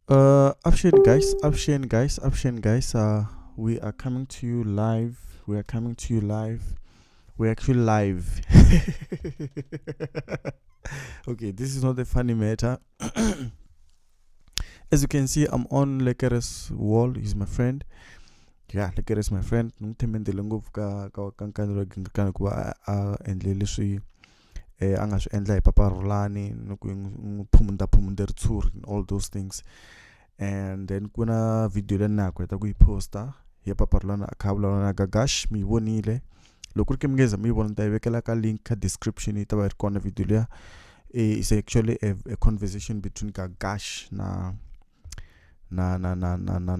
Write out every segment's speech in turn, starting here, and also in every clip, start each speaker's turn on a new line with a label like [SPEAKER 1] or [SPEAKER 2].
[SPEAKER 1] Upshin guys. We are coming to you live. We are coming to you live. We're actually live. Okay, this is not a funny matter. As you can see, I'm on Lekkere's wall. He's my friend. Yeah, Lekkere is my friend. Ngithembele ngopfu ka Nkanelo Gingirikani kuba endle leswi anga swi endla hi Papa Rhulani loko phumunda ritshuri and all those things. And then kuna video leyi na ku heta ku yi posta hi Papa Rhulani a kha vulavula na Gagash, mi yi vonile. Loko ri ke mi ngeza mi yi vona ni ta yi vekela ka link ka description yi ta va yi ri kona video leya. It's actually a conversation between Gagash na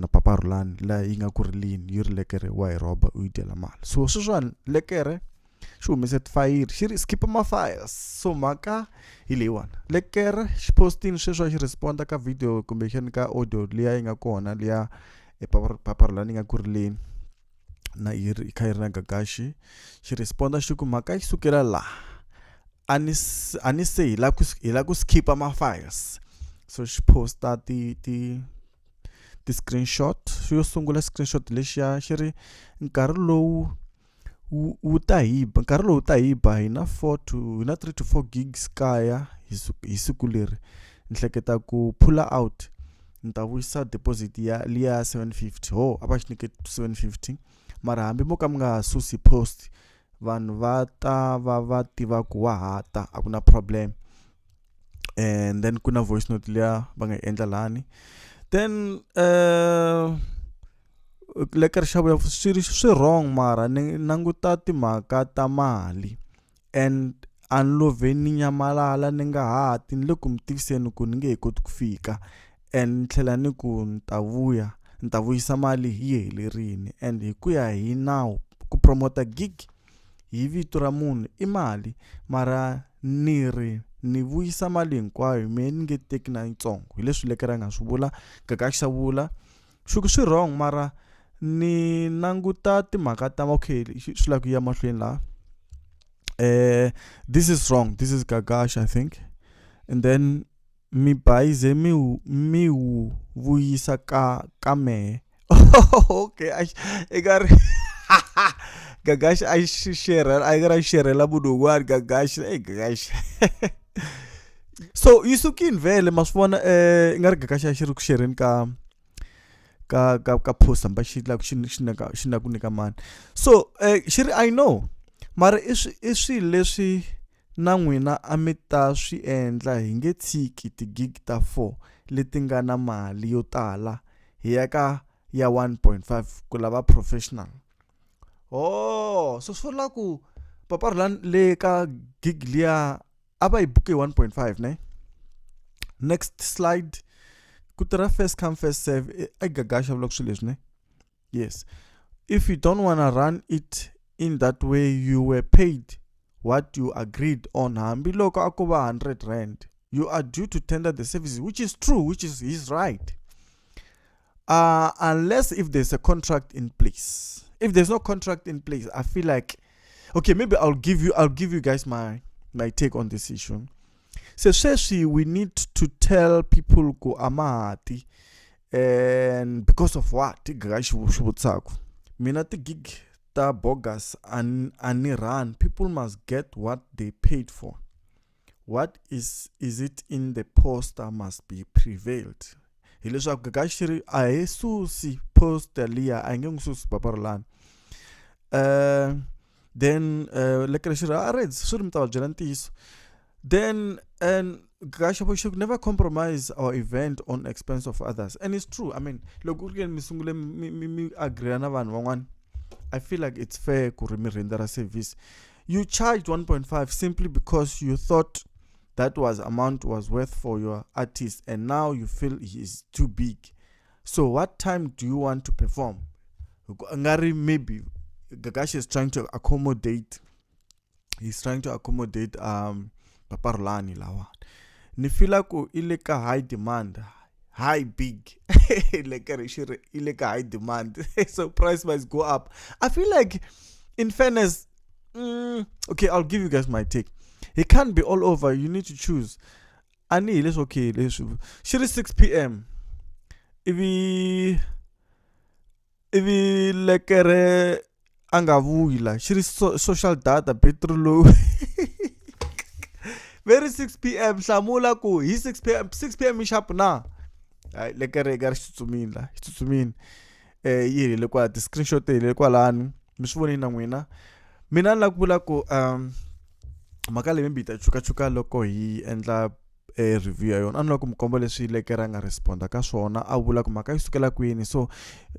[SPEAKER 1] Papa Rhulani laha yi nga ku rilini yi ri Lekkere wa hi roba u yi dyela mali. So sweswiwani Lekkere xi humese tifayili xi ri skip ma-files. So mhaka hi leyiwani, Lekkere xi postini sweswi xi responda ka video kumbexani ka audio liya yi nga kona liya Papa Rhulani yi nga ku rileni na yi kha yi ri na Gagashi. Xi responda xi ku mhaka yi sukela laha a ni se hi la ku skipa ma-files. So xi posta ti screenshot. Xo sungula screenshot lexiya xi ri nkarhi lowu wu ta hi ba hi na 3 to 4 gigs kaya hi siku leri. Ni hleketa ku pull out ni ta vuyisa deposit ya liya 750. A va xi nyike 750 mara hambi mo ka mi nga susi post vanhu va ta va tiva ku wa hata a ku na problem. And then kuna voice note liya va nga endla lani. Then Lekkere xa vuya swi wrong mara ni languta timhaka ta mali and a ni love ni nyamalala ni nga hati ni le ku mi tiviseni ku ni nge he koti ku fika and ni tlhela ni ku ni ta vuyisa mali yi helerini. And hi ku ya hi nawu ku promota gig hi vito ra munhu i mali mara ni vuyisa mali hinkwayo me ni nge teki na yitsongo. Hi leswi Lekkere a nga swi vula. Gagashi xa vula swi wrong mara ni languta timhaka ta okay swi lava ku ya mahlweni laha. This is wrong. This is Gagash, I think. And then mi bayize mi wu vuyisa ka mehe. Okay, I got Gagash I gotta share la budugwani Gagash. Hey Gagash. So yisukini vele masifona ingari Gagash a xi ri ku shereni ka post amba xi la xi na ku nyika mani. So xi ri I know mara i swilo leswi na n'wina a mi ta swi endla hi nge tshiki tigig ta 4 leti nga na mali yo tala hi ya ka ya 1.5 ku lava professional. So swi vula ku Papa Rhulani le ka gig liya a va yi buke 1.5 ne. Next slide. Kutira first come first serve. I Gagasha vlog swilo leswi ne. Yes. If you don't want to run it in that way, you were paid what you agreed on. Hambi loko a ko va 100 rand. You are due to tender the services, which is true, he's right. Unless if there's a contract in place. If there's no contract in place, I feel like okay, maybe I'll give you guys my take on this issue. So especially we need to tell people go amati and because of what guys mina the gig ta bogus and run, people must get what they paid for. What is it in the poster must be prevailed. Hileswaku Gagashi a susi poster liya a nge ngisusi Papa Rhulani. Then Lekkere xi ri a reds swi ri mi ta va byela ntiyiso. Then and Gagashi we should never compromise our event on expense of others. And it's true. I mean, loko ku ri mi sungule mi agree na vanhu van'wana, I feel like it's fair ku ri mi rendera service. You charged 1.5 simply because you thought that amount was worth for your artist and now you feel he is too big. So what time do you want to perform? Ngari maybe Gagashi is trying to accommodate. He's trying to accommodate Papa Rhulani lawa. Ni feel ku ile ka high demand, high big. Lekkere shire ile ka high demand. So price must go up. I feel like in fairness, okay, I'll give you guys my take. It can't be all over. You need to choose. Ani let's okay. Let's shire 6 p.m. ivi Lekkere a nga vuyi la xi ri social data battery low. Very 6 p.m. hlamula ku hi 6 p.m. 6 p.m. sharp na. Hayi Lekkere ka ri xi tsutsumini la xi tsutsumini yi helele kwala ti-screenshot ti helele kwalani mi swi vonini na n'wina. Mina ni lava ku vula ku mhaka leyi mi ta chukachuka loko hi endla review ya yona a ni lava ku mi komba leswi Lekkere a nga responda ka swona a vula ku mhaka yi sukela kwini. So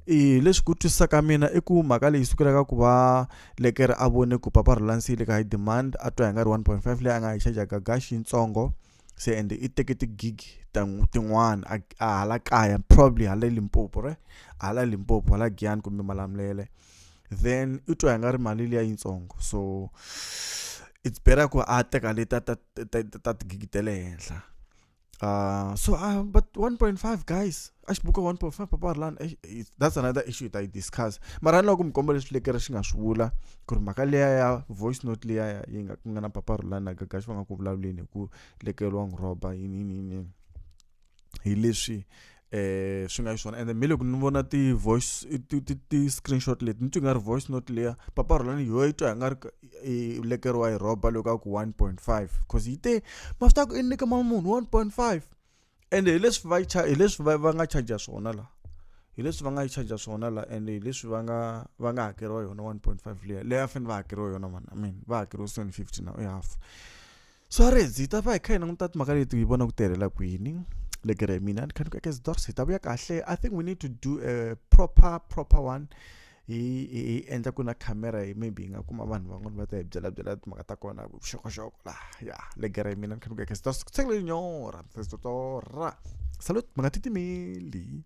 [SPEAKER 1] leswi ku twisisaka mina i ku mhaka leyi sukelaka ku va Lekkere a vone ku papa Rhulani se yi le ka high demand a twa hi nga ri 1.5 leyi a nga yi charge-aka gashi yitsongo se ende i teke tigig tin'wana a hala kaya probably hala Limpopo hala Limpopo hala Giyani kumbe Malamulele, then i twa hi nga ri mali liya yitsongo. So it's better ku a teka leti ta tigigi ta le henhla. But 1.5 guys a xi buka 1.5 papa Rhulani that's another issue ta yi discuss. Mara ni loko ku mi komba leswi Lekkere xi nga swi vula ku ri mhaka liya ya voice note liya yi nga ku nga na papa Rhulani na Gagashi va nga ku vulavuleni hi ku Lekkere wa n'wi rhoba yini hi leswi swi nga swona. And then mi loko ni vona ti-voice ti-screenshot leti ni twi nga ri voice note liya papa Rhulani yo yi twa hi nga ri Lekkere wa yi rhoba loko a ku 1.5 cause yi te ma swi ta ku i nyika munhu 1.5 and hi leswi va nga charge swona la hi leswi va nga yi charge swona la and hi leswi va nga hakeriwa yona 1.5 leya fanele va hakeriwa yona man. I mean va hakeriwa 750 na half. So rezi ta va hi kha hi languta timhaka leti hi vona ku tirhela kwini. Lekkere mina ni kha ni ku eka Sidors hi ta vuya kahle. I think we need to do a proper one hi endla ku na camera maybe hi nga kuma vanhu van'wana va ta hi byela timhaka ta kona vuxokoxoko la ya Lekkere mina ni kha ni ku eka Sidors ku nyora salut ma nga titimeli.